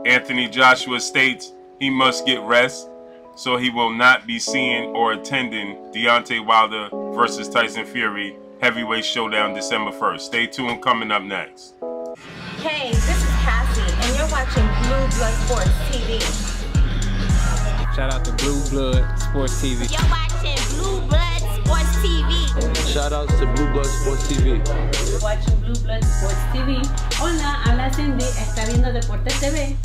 Anthony Joshua states he must get rest, so he will not be seeing or attending Deontay Wilder versus Tyson Fury heavyweight showdown December 1st. Stay tuned, coming up next. Hey, this is Cassie, and you're watching Blue Blood Sports TV. Shout out to Blue Blood Sports TV. You're watching Blue Blood Sports TV. Shout outs to Blue Blood Sports TV. You're watching Blue Blood Sports TV. Hola, habla Cindy, está viendo Deportes TV.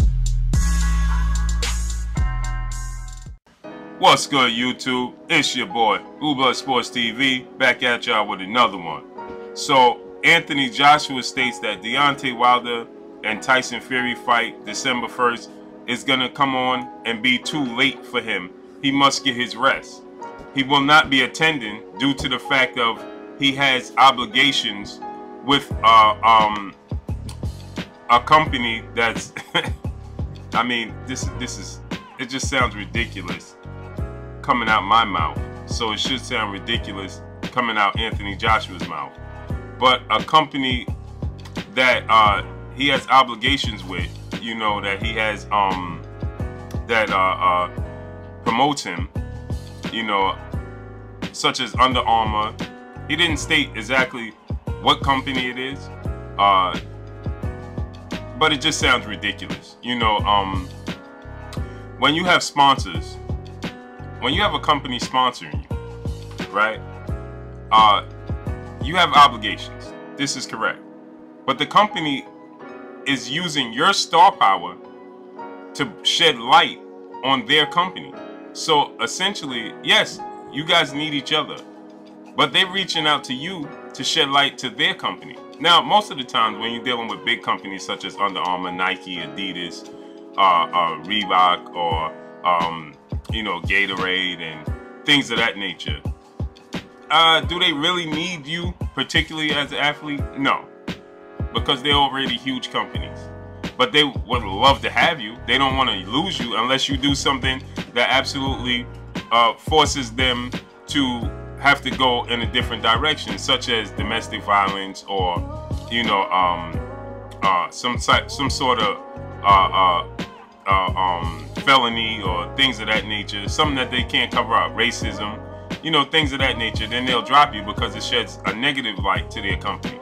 What's good, YouTube? It's your boy, Blue Blood Sports TV, back at y'all with another one. So, Anthony Joshua states that Deontay Wilder and Tyson Fury fight December 1st is going to come on and be too late for him. He must get his rest. He will not be attending due to the fact of he has obligations with a company that's I mean, this is it just sounds ridiculous coming out my mouth, so it should sound ridiculous coming out Anthony Joshua's mouth. But a company that he has obligations with, you know, that he has that promotes him, you know, such as Under Armour. He didn't state exactly what company it is, but it just sounds ridiculous, you know. When you have sponsors, when you have a company sponsoring you, right, you have obligations. This is correct. But the company is using your star power to shed light on their company. So essentially, yes, you guys need each other, but they're reaching out to you to shed light to their company. Now, most of the times when you're dealing with big companies such as Under Armour, Nike, Adidas, Reebok, or you know, Gatorade and things of that nature, do they really need you, particularly as an athlete? No, because they're already huge companies. But they would love to have you. They don't want to lose you unless you do something that absolutely forces them to have to go in a different direction, such as domestic violence, or you know, some sort of felony or things of that nature, something that they can't cover up, racism, you know, things of that nature. Then they'll drop you because it sheds a negative light to their company.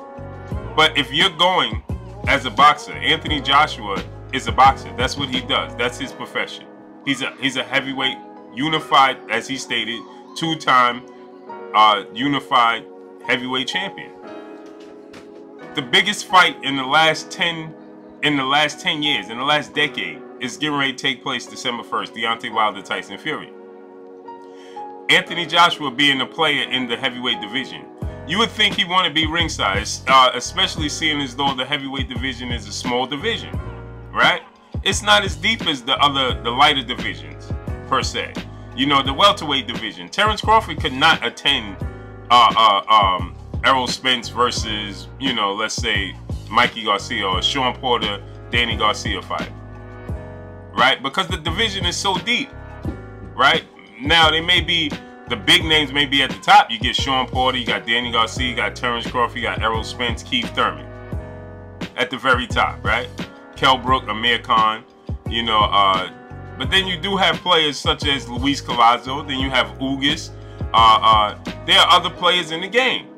But if you're going as a boxer, Anthony Joshua is a boxer. That's what he does. That's his profession. He's a heavyweight, unified, as he stated, two-time unified heavyweight champion. The biggest fight in the last 10 years, in the last decade, is getting ready to take place December 1st. Deontay Wilder, Tyson Fury. Anthony Joshua being a player in the heavyweight division, you would think he want to be ringside, especially seeing as though the heavyweight division is a small division, right? It's not as deep as the lighter divisions, per se. You know, the welterweight division. Terrence Crawford could not attend Errol Spence versus, you know, let's say Mikey Garcia or Sean Porter, Danny Garcia fight, right? Because the division is so deep, right? Now, they may be, the big names may be at the top. You get Sean Porter, you got Danny Garcia, you got Terrence Crawford, you got Errol Spence, Keith Thurman at the very top, right? Kell Brook, Amir Khan, you know, but then you do have players such as Luis Collazo, then you have Ugas. There are other players in the game,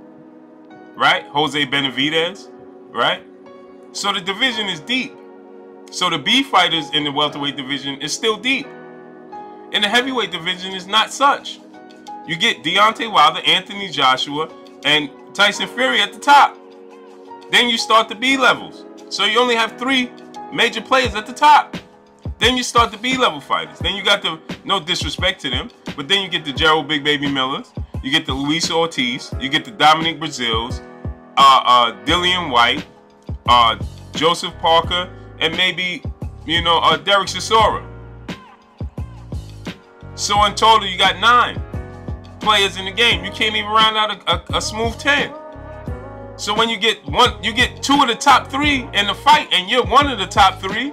right? Jose Benavidez, right? So the division is deep. So the B fighters in the welterweight division is still deep. In the heavyweight division is not such. You get Deontay Wilder, Anthony Joshua, and Tyson Fury at the top. Then you start the B levels. So you only have 3 major players at the top. Then you start the B level fighters. Then you got the, no disrespect to them, but then you get the Gerald Big Baby Millers, you get the Luis Ortiz, you get the Dominic Brazils, Dillian White, Joseph Parker, and maybe, you know, Derek Chisora. So in total, you got 9 players in the game. You can't even round out a smooth 10. So when you get 2 of the top 3 in the fight, and you're one of the top 3,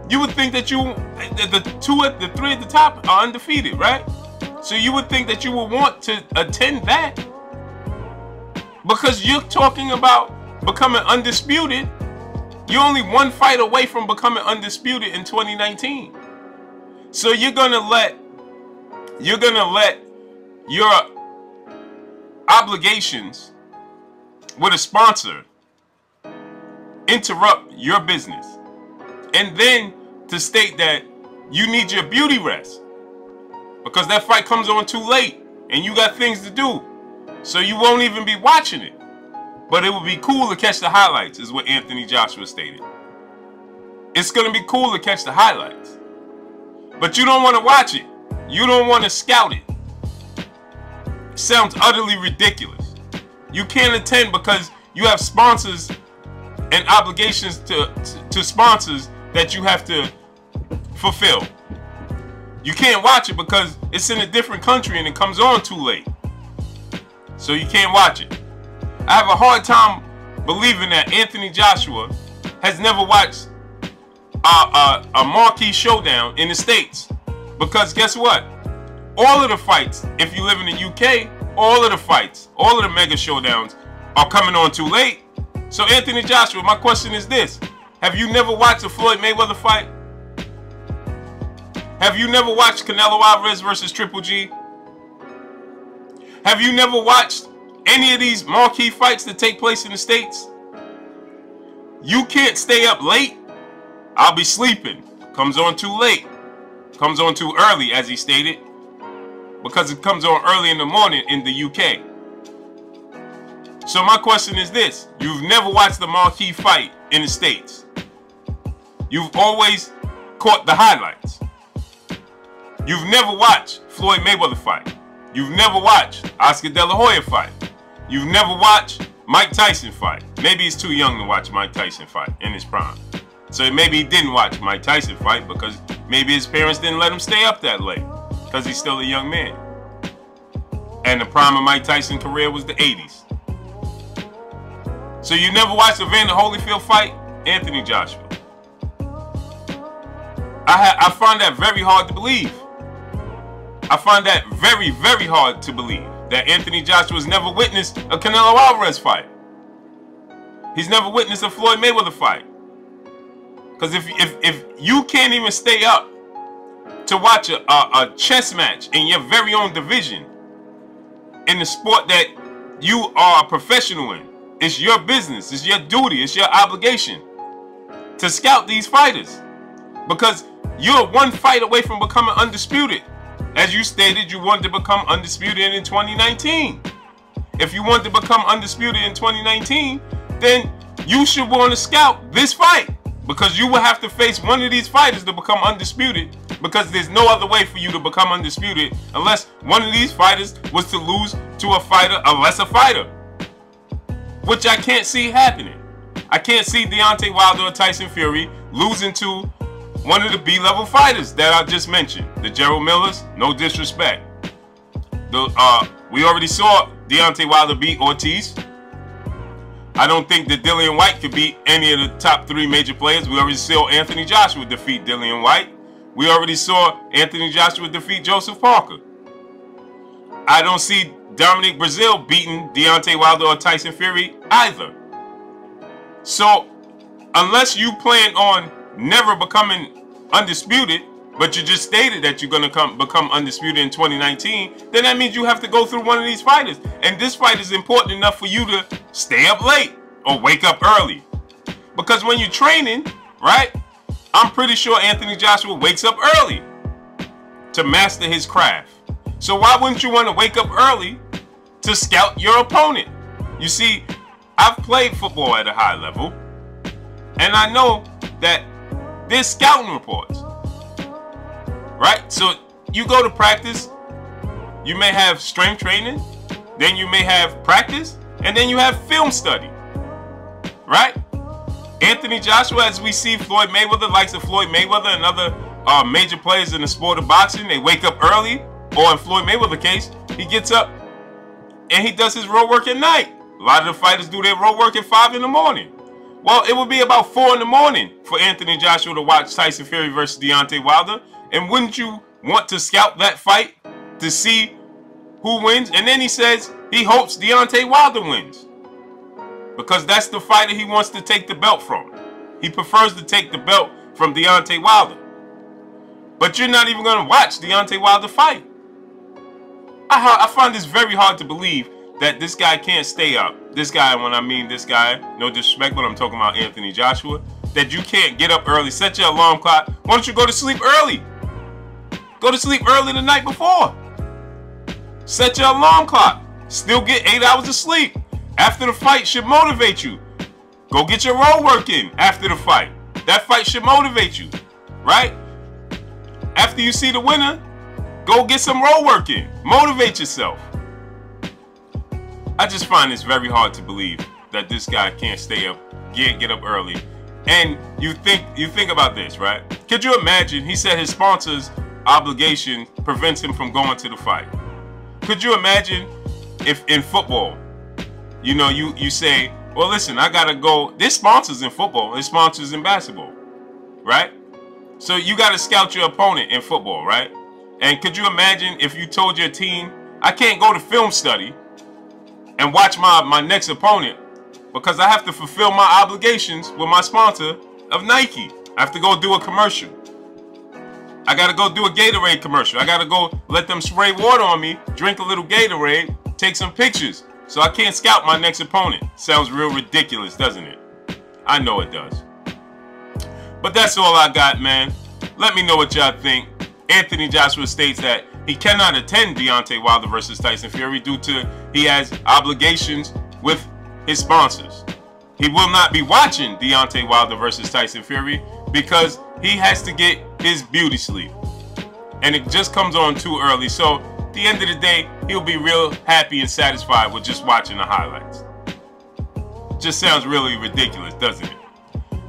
you would think that the 3 at the top are undefeated, right? So you would think that you would want to attend that, because you're talking about becoming undisputed You're only one fight away from becoming undisputed in 2019. So you're gonna let your obligations with a sponsor interrupt your business, and then to state that you need your beauty rest because that fight comes on too late and you got things to do, so you won't even be watching it. But it would be cool to catch the highlights, is what Anthony Joshua stated. It's going to be cool to catch the highlights, but you don't want to watch it. You don't want to scout it. It sounds utterly ridiculous. You can't attend because you have sponsors and obligations to sponsors that you have to fulfill. You can't watch it because it's in a different country and it comes on too late. So you can't watch it. I have a hard time believing that Anthony Joshua has never watched a marquee showdown in the States. Because guess what? All of the fights, if you live in the UK, all of the fights, all of the mega showdowns are coming on too late. So Anthony Joshua, my question is this. Have you never watched a Floyd Mayweather fight? Have you never watched Canelo Alvarez versus Triple G? Have you never watched any of these marquee fights that take place in the States? You can't stay up late. I'll be sleeping. Comes on too late. Comes on too early, as he stated. Because it comes on early in the morning in the UK. So my question is this. You've never watched the marquee fight in the States. You've always caught the highlights. You've never watched Floyd Mayweather fight. You've never watched Oscar De La Hoya fight. You've never watched Mike Tyson fight. Maybe he's too young to watch Mike Tyson fight in his prime. So maybe he didn't watch Mike Tyson fight because maybe his parents didn't let him stay up that late because he's still a young man. And the prime of Mike Tyson's career was the 80s. So you never watched Evander Holyfield fight? Anthony Joshua. I find that very hard to believe. I find that very, very hard to believe that Anthony Joshua's never witnessed a Canelo Alvarez fight. He's never witnessed a Floyd Mayweather fight. Because if you can't even stay up to watch a chess match in your very own division, in the sport that you are a professional in, it's your business, it's your duty, it's your obligation to scout these fighters. Because you're one fight away from becoming undisputed. As you stated, you wanted to become undisputed in 2019. If you want to become undisputed in 2019, then you should want to scout this fight. Because you will have to face one of these fighters to become undisputed. Because there's no other way for you to become undisputed unless one of these fighters was to lose to a fighter, a lesser fighter. Which I can't see happening. I can't see Deontay Wilder or Tyson Fury losing to one of the B-level fighters that I just mentioned. The Gerald Millers, no disrespect. We already saw Deontay Wilder beat Ortiz. I don't think that Dillian White could beat any of the top 3 major players. We already saw Anthony Joshua defeat Dillian White. We already saw Anthony Joshua defeat Joseph Parker. I don't see Dominic Breazeale beating Deontay Wilder or Tyson Fury either. So, unless you plan on never becoming undisputed, but you just stated that you're going to become undisputed in 2019, then that means you have to go through one of these fighters. And this fight is important enough for you to stay up late or wake up early. Because when you're training, right, I'm pretty sure Anthony Joshua wakes up early to master his craft. So why wouldn't you want to wake up early to scout your opponent? You see, I've played football at a high level, and I know that there's scouting reports, right? So you go to practice, you may have strength training, then you may have practice, and then you have film study, right? Anthony Joshua, as we see Floyd Mayweather, likes of Floyd Mayweather and other major players in the sport of boxing, they wake up early, or in Floyd Mayweather's case, he gets up and he does his road work at night. A lot of the fighters do their road work at 5 in the morning. Well, it would be about 4 in the morning for Anthony Joshua to watch Tyson Fury versus Deontay Wilder. And wouldn't you want to scout that fight to see who wins? And then he says he hopes Deontay Wilder wins, because that's the fighter he wants to take the belt from. He prefers to take the belt from Deontay Wilder. But you're not even going to watch Deontay Wilder fight. I find this very hard to believe that this guy can't stay up. This guy, when I mean this guy, no disrespect, but I'm talking about Anthony Joshua, that you can't get up early, set your alarm clock. Why don't you go to sleep early? Go to sleep early the night before. Set your alarm clock. Still get 8 hours of sleep. After the fight should motivate you. Go get your road work in after the fight. That fight should motivate you, right? After you see the winner, go get some road work in. Motivate yourself. I just find this very hard to believe that this guy can't stay up, get up early. And you think about this, right? Could you imagine? He said his sponsor's obligation prevents him from going to the fight. Could you imagine if in football, you know, you say, well, listen, I gotta go. There's sponsors in football. There's sponsors in basketball, right? So you gotta scout your opponent in football, right? And could you imagine if you told your team, I can't go to film study and watch my next opponent because I have to fulfill my obligations with my sponsor of Nike. I have to go do a commercial. I gotta go do a Gatorade commercial. I gotta go let them spray water on me, drink a little Gatorade, take some pictures. So I can't scout my next opponent. Sounds real ridiculous, doesn't it? I know it does. But that's all I got, man. Let me know what y'all think. Anthony Joshua states that he cannot attend Deontay Wilder versus Tyson Fury due to he has obligations with his sponsors. He will not be watching Deontay Wilder versus Tyson Fury because he has to get his beauty sleep. And it just comes on too early. So at the end of the day, he'll be real happy and satisfied with just watching the highlights. Just sounds really ridiculous, doesn't it?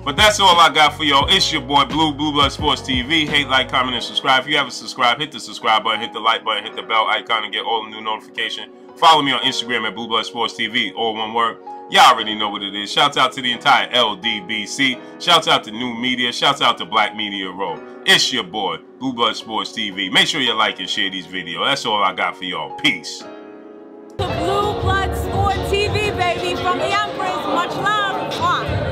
But that's all I got for y'all. It's your boy Blue Blood Sports TV. Hate, like, comment, and subscribe. If you haven't subscribed, hit the subscribe button, hit the like button, hit the bell icon, and get all the new notifications. Follow me on Instagram at Blue Blood Sports TV, all one word. Y'all already know what it is. Shouts out to the entire LDBC. Shouts out to New Media. Shouts out to Black Media Row. It's your boy Blue Blood Sports TV. Make sure you like and share these videos. That's all I got for y'all. Peace. Blue Blood Sport TV, baby, from the Empress. Much love.